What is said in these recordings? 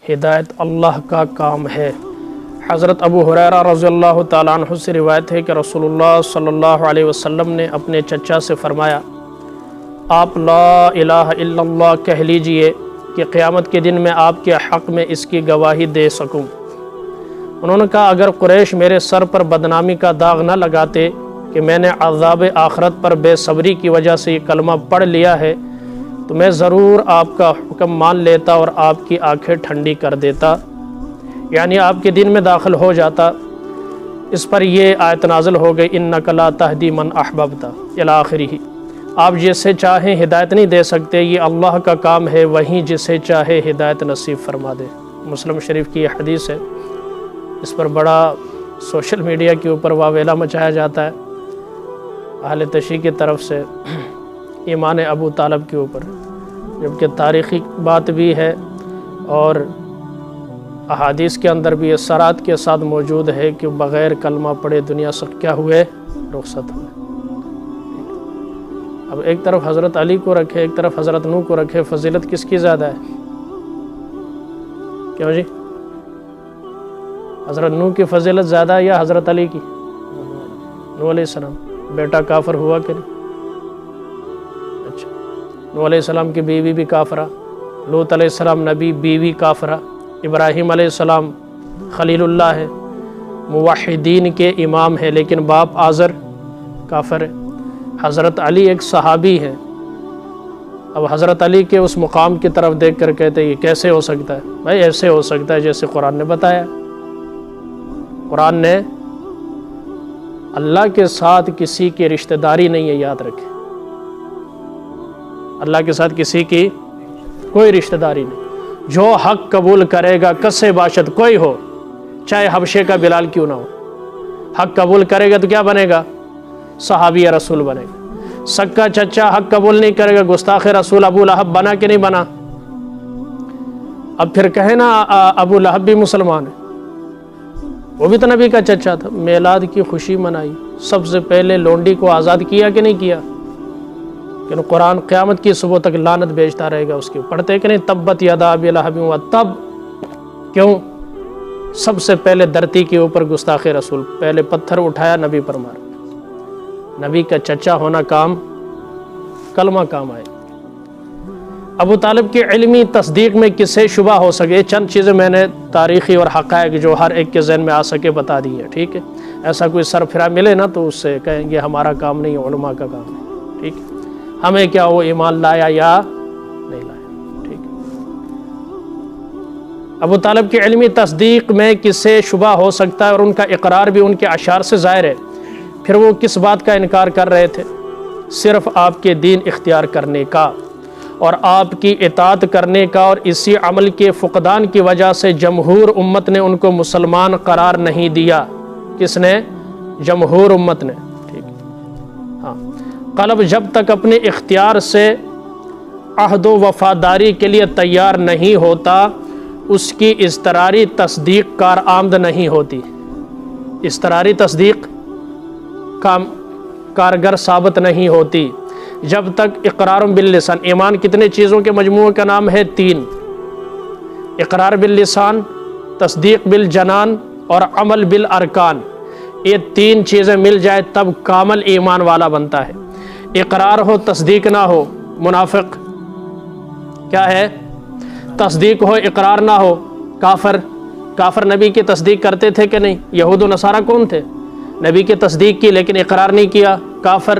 ہدایت اللہ کا کام ہے۔ حضرت ابو ہریرہ رضی اللہ تعالیٰ عنہ سے روایت ہے کہ رسول اللہ صلی اللہ علیہ وسلم نے اپنے چچا سے فرمایا، آپ لا الہ الا اللہ کہہ لیجئے کہ قیامت کے دن میں آپ کے حق میں اس کی گواہی دے سکوں۔ انہوں نے کہا، اگر قریش میرے سر پر بدنامی کا داغ نہ لگاتے کہ میں نے عذاب آخرت پر بے صبری کی وجہ سے یہ کلمہ پڑھ لیا ہے تو میں ضرور آپ کا حکم مان لیتا اور آپ کی آنکھیں ٹھنڈی کر دیتا، یعنی آپ کے دین میں داخل ہو جاتا۔ اس پر یہ آیت نازل ہو گئی، اِنَّکَ لَا تَہْدِی مَنْ أَحْبَبْتَ اِلَىٰ آخِرِہ۔ آپ جسے چاہیں ہدایت نہیں دے سکتے، یہ اللہ کا کام ہے، وہیں جسے چاہے ہدایت نصیب فرما دے۔ مسلم شریف کی یہ حدیث ہے۔ اس پر بڑا سوشل میڈیا کے اوپر واویلا مچایا جاتا ہے اہل تشیع کی طرف سے ایمان ابو طالب کے اوپر، جبکہ تاریخی بات بھی ہے اور احادیث کے اندر بھی یہ سرات کے ساتھ موجود ہے کہ بغیر کلمہ پڑھے دنیا سے کیا ہوئے، رخصت ہوئے۔ اب ایک طرف حضرت علی کو رکھے، ایک طرف حضرت نوح کو رکھے، فضیلت کس کی زیادہ ہے؟ کیوں جی؟ حضرت نوح کی فضیلت زیادہ ہے یا حضرت علی کی؟ نوح علیہ السلام بیٹا کافر ہوا کہ نہیں؟ اچھا، نوح علیہ السلام کی بیوی بھی کافرہ، لوط علیہ السلام نبی، بیوی کافرہ، ابراہیم علیہ السلام خلیل اللہ ہے، موحدین کے امام ہے، لیکن باپ آزر کافر ہے۔ حضرت علی ایک صحابی ہے۔ اب حضرت علی کے اس مقام کی طرف دیکھ کر کہتے ہیں یہ کیسے ہو سکتا ہے؟ بھائی ایسے ہو سکتا ہے جیسے قرآن نے بتایا۔ قرآن نے اللہ کے ساتھ کسی کی رشتہ داری نہیں ہے، یاد رکھیں، اللہ کے ساتھ کسی کی کوئی رشتہ داری نہیں۔ جو حق قبول کرے گا کسے باشد کوئی ہو، چاہے حبشے کا بلال کیوں نہ ہو، حق قبول کرے گا تو کیا بنے گا؟ صحابی رسول بنے گا۔ سکا چچا حق قبول نہیں کرے گا، گستاخ رسول ابو لہب بنا کہ نہیں بنا؟ اب پھر کہیں نا ابو لہب بھی مسلمان ہے، وہ بھی تو نبی کا چچا تھا، میلاد کی خوشی منائی، سب سے پہلے لونڈی کو آزاد کیا کہ نہیں کیا؟ کہ قرآن قیامت کی صبح تک لعنت بھیجتا رہے گا اس کی، پڑھتے کہ نہیں تبت یدا ابی لہب وتب؟ کیوں؟ سب سے پہلے دھرتی کے اوپر گستاخ رسول، پہلے پتھر اٹھایا نبی پر مار۔ نبی کا چچا ہونا کام، کلمہ کام آئے۔ ابو طالب کی علمی تصدیق میں کسے شبہ ہو سکے؟ چند چیزیں میں نے تاریخی اور حقائق جو ہر ایک کے ذہن میں آ سکے بتا دی ہے، ٹھیک ہے؟ ایسا کوئی سرفرا ملے نا تو اس سے کہیں گے ہمارا کام نہیں، علماء کا کام ہے، ٹھیک ہے؟ ہمیں کیا وہ ایمان لایا یا نہیں لایا، ٹھیک ہے؟ ابو طالب کی علمی تصدیق میں کسے شبہ ہو سکتا ہے؟ اور ان کا اقرار بھی ان کے اشعار سے ظاہر ہے۔ پھر وہ کس بات کا انکار کر رہے تھے؟ صرف آپ کے دین اختیار کرنے کا اور آپ کی اطاعت کرنے کا، اور اسی عمل کے فقدان کی وجہ سے جمہور امت نے ان کو مسلمان قرار نہیں دیا۔ کس نے؟ جمہور امت نے، ٹھیک ہے؟ ہاں، قلب جب تک اپنے اختیار سے عہد و وفاداری کے لیے تیار نہیں ہوتا، اس کی اضطراری تصدیق کارآمد نہیں ہوتی۔ اضطراری تصدیق کارگر ثابت نہیں ہوتی۔ جب تک اقرار باللسان، ایمان کتنے چیزوں کے مجموعے کا نام ہے؟ 3۔ اقرار باللسان، تصدیق بالجنان اور عمل بالارکان۔ یہ 3 چیزیں مل جائے تب کامل ایمان والا بنتا ہے۔ اقرار ہو تصدیق نہ ہو، منافق کیا ہے؟ تصدیق ہو اقرار نہ ہو، کافر۔ کافر نبی کی تصدیق کرتے تھے کہ نہیں؟ یہود و نصارہ کون تھے؟ نبی کی تصدیق کی لیکن اقرار نہیں کیا، کافر۔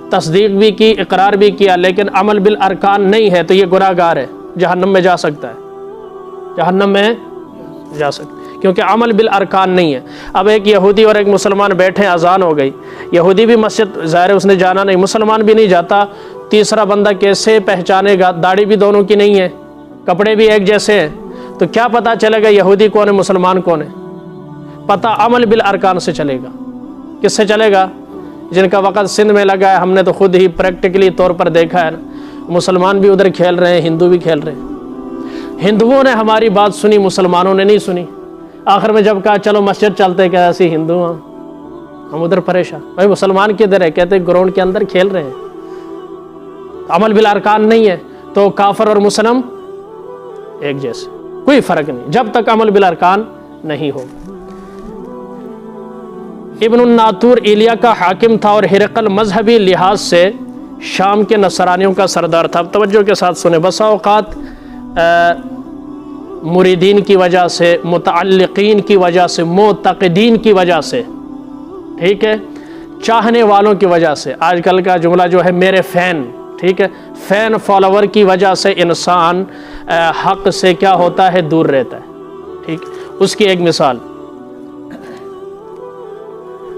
تصدیق بھی کی، اقرار بھی کیا، لیکن عمل بالارکان نہیں ہے تو یہ گناہ گار ہے، جہنم میں جا سکتا ہے، جہنم میں جا سکتا ہے، کیونکہ عمل بالارکان نہیں ہے۔ اب ایک یہودی اور ایک مسلمان بیٹھے، اذان ہو گئی، یہودی بھی مسجد ظاہر اس نے جانا نہیں، مسلمان بھی نہیں جاتا، تیسرا بندہ کیسے پہچانے گا؟ داڑھی بھی دونوں کی نہیں ہے، کپڑے بھی ایک جیسے ہیں، تو کیا پتہ چلے گا یہودی کون ہے مسلمان کون ہے؟ پتہ عمل بالارکان سے چلے گا۔ کس سے چلے گا؟ جن کا وقت سندھ میں لگا ہے، ہم نے تو خود ہی پریکٹیکلی طور پر دیکھا ہے نا، مسلمان بھی ادھر کھیل رہے ہیں، ہندو بھی کھیل رہے ہیں۔ ہندوؤں نے ہماری بات سنی، مسلمانوں نے نہیں سنی۔ آخر میں جب کہا چلو مسجد چلتے، کہ ایسی ہندو ہیں ہم ادھر پریشان، بھائی مسلمان کدھر ہے؟ کہتے گراؤنڈ کے اندر کھیل رہے ہیں۔ عمل بالارکان نہیں ہے تو کافر اور مسلم ایک جیسے۔ کوئی فرق نہیں جب تک عمل بالارکان نہیں ہوگا۔ ابن الناطور ایلیا کا حاکم تھا اور ہرقل مذہبی لحاظ سے شام کے نصرانیوں کا سردار تھا۔ اب توجہ کے ساتھ سنیں، بسا اوقات مریدین کی وجہ سے، متعلقین کی وجہ سے، معتقدین کی وجہ سے، ٹھیک ہے، چاہنے والوں کی وجہ سے، آج کل کا جملہ جو ہے میرے فین، ٹھیک ہے، فین فالوور کی وجہ سے انسان حق سے کیا ہوتا ہے، دور رہتا ہے، ٹھیک۔ اس کی ایک مثال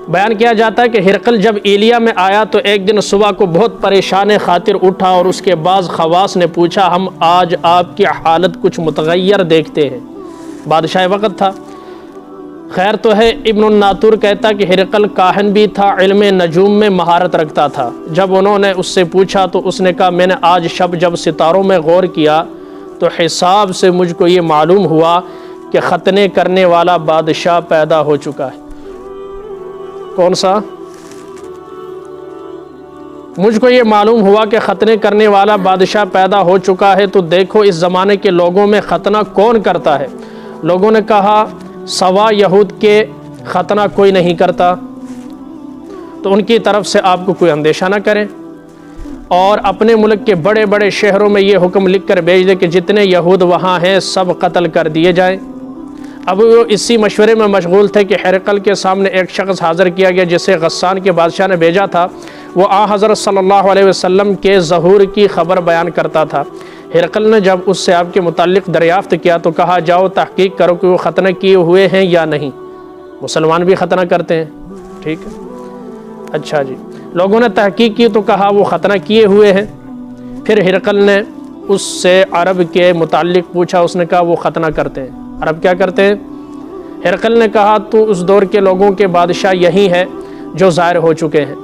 بیان کیا جاتا ہے کہ ہرقل جب ایلیا میں آیا تو ایک دن صبح کو بہت پریشان خاطر اٹھا اور اس کے بعض خواص نے پوچھا، ہم آج آپ کی حالت کچھ متغیر دیکھتے ہیں۔ بادشاہ وقت تھا، خیر تو ہے۔ ابن الناطور کہتا کہ ہرقل کاہن بھی تھا، علم نجوم میں مہارت رکھتا تھا۔ جب انہوں نے اس سے پوچھا تو اس نے کہا، میں نے آج شب جب ستاروں میں غور کیا تو حساب سے مجھ کو یہ معلوم ہوا کہ ختنے کرنے والا بادشاہ پیدا ہو چکا ہے۔ کون سا؟ مجھ کو یہ معلوم ہوا کہ ختنے کرنے والا بادشاہ پیدا ہو چکا ہے، تو دیکھو اس زمانے کے لوگوں میں ختنہ کون کرتا ہے؟ لوگوں نے کہا، سوا یہود کے ختنہ کوئی نہیں کرتا، تو ان کی طرف سے آپ کو کوئی اندیشہ نہ کریں، اور اپنے ملک کے بڑے بڑے شہروں میں یہ حکم لکھ کر بھیج دے کہ جتنے یہود وہاں ہیں سب قتل کر دیے جائیں۔ اب وہ اسی مشورے میں مشغول تھے کہ ہرقل کے سامنے ایک شخص حاضر کیا گیا جسے غسان کے بادشاہ نے بھیجا تھا۔ وہ حضرت صلی اللہ علیہ وسلم کے ظہور کی خبر بیان کرتا تھا۔ ہرقل نے جب اس سے آپ کے متعلق دریافت کیا تو کہا، جاؤ تحقیق کرو کہ وہ ختنہ کیے ہوئے ہیں یا نہیں۔ مسلمان بھی ختنہ کرتے ہیں، ٹھیک ہے، اچھا جی۔ لوگوں نے تحقیق کی تو کہا وہ ختنہ کیے ہوئے ہیں۔ پھر ہرقل نے اس سے عرب کے متعلق پوچھا، اس نے کہا وہ ختنہ کرتے ہیں۔ عرب کیا کرتے ہیں؟ ہرقل نے کہا، تو اس دور کے لوگوں کے بادشاہ یہی ہے جو ظاہر ہو چکے ہیں۔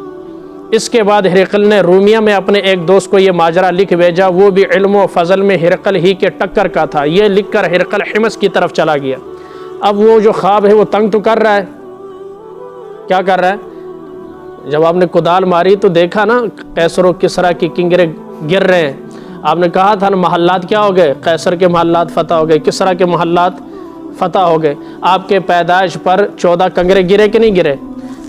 اس کے بعد ہرقل نے رومیہ میں اپنے ایک دوست کو یہ ماجرا لکھ بھیجا، وہ بھی علم و فضل میں ہرقل ہی کے ٹکر کا تھا۔ یہ لکھ کر ہرقل حمص کی طرف چلا گیا۔ اب وہ جو خواب ہے وہ تنگ تو کر رہا ہے، کیا کر رہا ہے؟ جب آپ نے کدال ماری تو دیکھا نا قیصر و کسریٰ کی کنگرے گر رہے ہیں۔ آپ نے کہا تھا نا محلات کیا ہو گئے، قیصر کے محلات فتح ہو گئے، کسریٰ کے محلات فتح ہو گئے۔ آپ کے پیدائش پر 14 کنگرے گرے کہ نہیں گرے؟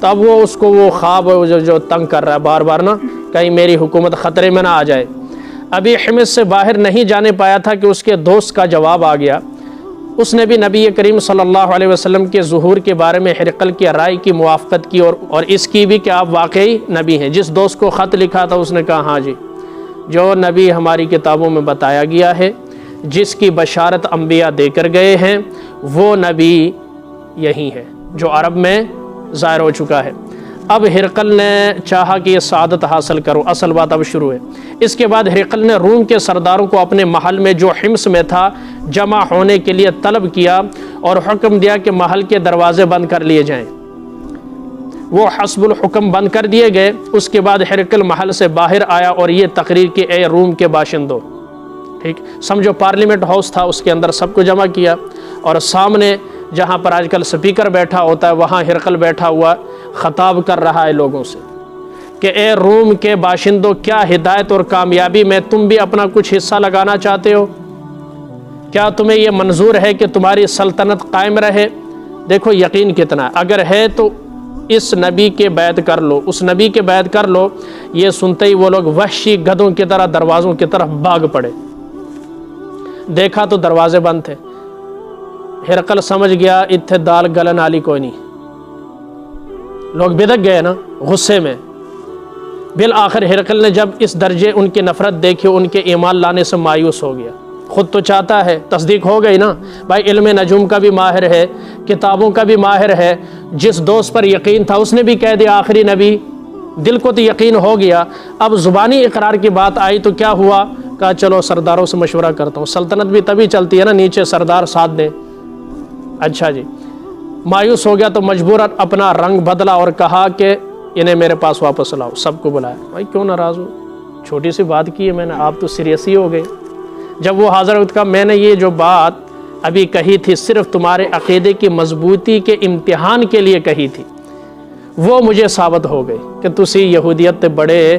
تو اب وہ اس کو وہ خواب جو تنگ کر رہا ہے بار بار نا، کہیں میری حکومت خطرے میں نہ آ جائے۔ ابھی حمص سے باہر نہیں جانے پایا تھا کہ اس کے دوست کا جواب آ گیا۔ اس نے بھی نبی کریم صلی اللہ علیہ وسلم کے ظہور کے بارے میں ہرقل کی رائے کی موافقت کی، اور اس کی بھی کہ آپ واقعی نبی ہیں۔ جس دوست کو خط لکھا تھا اس نے کہا، ہاں جی، جو نبی ہماری کتابوں میں بتایا گیا ہے، جس کی بشارت انبیاء دے کر گئے ہیں، وہ نبی یہی ہے جو عرب میں ظاہر ہو چکا ہے۔ اب ہرقل نے چاہا کہ یہ سعادت حاصل کرو۔ اصل بات اب شروع ہے۔ اس کے بعد ہرقل نے روم کے سرداروں کو اپنے محل میں جو حمص میں تھا جمع ہونے کے لیے طلب کیا اور حکم دیا کہ محل کے دروازے بند کر لیے جائیں۔ وہ حسب الحکم بند کر دیے گئے۔ اس کے بعد ہرقل محل سے باہر آیا اور یہ تقریر کی، اے روم کے باشندوں، ٹھیک، سمجھو پارلیمنٹ ہاؤس تھا، اس کے اندر سب کو جمع کیا، اور سامنے جہاں پر آج کل سپیکر بیٹھا ہوتا ہے وہاں ہرقل بیٹھا ہوا خطاب کر رہا ہے لوگوں سے کہ اے روم کے باشندوں، کیا ہدایت اور کامیابی میں تم بھی اپنا کچھ حصہ لگانا چاہتے ہو؟ کیا تمہیں یہ منظور ہے کہ تمہاری سلطنت قائم رہے؟ دیکھو یقین کتنا ہے، اگر ہے تو اس نبی کے بیعت کر لو، اس نبی کے بیعت کر لو۔ یہ سنتے ہی وہ لوگ وحشی گدھوں کی طرح دروازوں کی طرف بھاگ پڑے۔ دیکھا تو دروازے بند تھے۔ ہرقل سمجھ گیا اتھے دال گلن آلی کوئی نہیں۔ لوگ بدک گئے نا غصے میں۔ بالآخر ہرقل نے جب اس درجے ان کی نفرت دیکھی، ان کے ایمان لانے سے مایوس ہو گیا۔ خود تو چاہتا ہے، تصدیق ہو گئی نا بھائی، علم نجوم کا بھی ماہر ہے، کتابوں کا بھی ماہر ہے، جس دوست پر یقین تھا اس نے بھی کہہ دیا آخری نبی، دل کو تو یقین ہو گیا۔ اب زبانی اقرار کی بات آئی تو کیا ہوا؟ کہا چلو سرداروں سے مشورہ کرتا ہوں۔ سلطنت بھی تبھی چلتی ہے نا نیچے سردار ساتھ دیں۔ اچھا جی، مایوس ہو گیا تو مجبوراً اپنا رنگ بدلا اور کہا کہ انہیں میرے پاس واپس لاؤ۔ سب کو بلایا۔ بھائی کیوں ناراض ہو، چھوٹی سی بات کی ہے میں نے، آپ تو سیریس ہی ہو گئے۔ جب وہ حاضر ہوتا کہا، میں نے یہ جو بات ابھی کہی تھی صرف تمہارے عقیدے کی مضبوطی کے امتحان کے لیے کہی تھی، وہ مجھے ثابت ہو گئی کہ تسی یہودیت تے بڑے